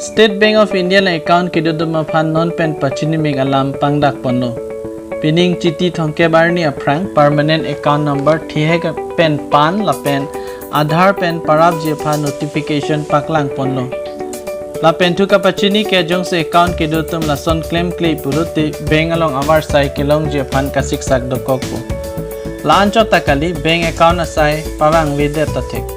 State Bank of India la account ke do ma phan non pen pachini meg alam pangdak ponno pining chiti thongke barni aprang permanent account number thihek pen pan la pen Aadhaar pen parab je pha notification paklang ponno la pen thu ka pachini ke jong se account ke do tum la son claim clay puruti bank along our sai kelong je phan ka sik sak do kokpo lancho takali bank account asai pawang wede tathek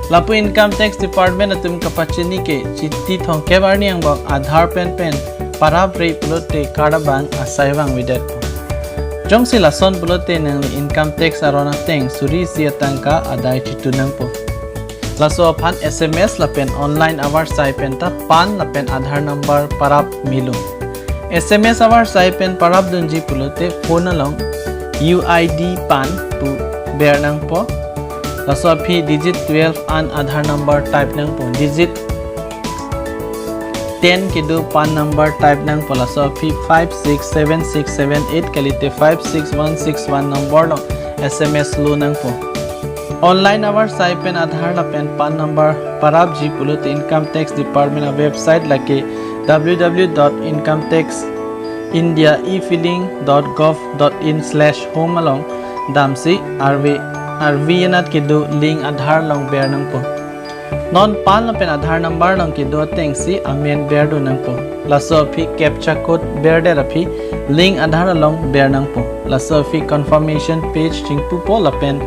Lapu Income Tax Department atum kapachini ke chitti thongke barni ang bok Aadhaar pen parab rei pulote kadabang asaiwang widet jong si lason pulote nang income tax arona teng suri siatangka adai chitunang po laso phan SMS la pen online our sai pen ta pan la pen Aadhaar number parab milu SMS our sai pen parab dunji pulote phone along UID pan pu bernang po laso phi digit 12 an Aadhaar number type nang po digit 10 ke do pan number type nang po laso phi 567678 kalite 56161 number no SMS lo nang po online our sai pen Aadhaar la pen pan number parab ji pulut income tax department website lake www.incometaxindia.efilling.gov.in/home along damsi RV ke do link Aadhaar long bear nang po non pan la pen Aadhaar number long ke do teng si amen bear do nang po laso phi captcha code bear de rapi link Aadhaar long bear nang po laso phi confirmation page chingpu po la pen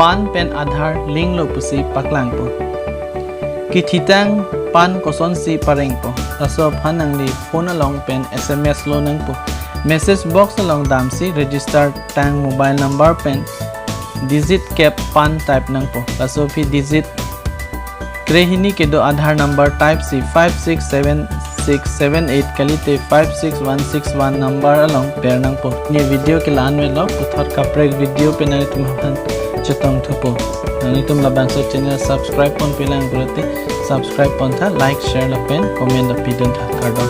pan pen Aadhaar link lo pusi paklang po ki thitang pan koson si pareng po laso phanang li phone along pen SMS lo nang po message box along dam si register tang mobile number pen digit cap pan type nang po laso phi digit krehini ke do Aadhaar number type si 567678 kalite 56161 number along pair nang po ni video ke lan me lo puthar ka prek video pe nani tum han chetong thupo nani tum la bang so channel subscribe pon pelang gurate subscribe pon tha like share la pen comment la pidon tha kar do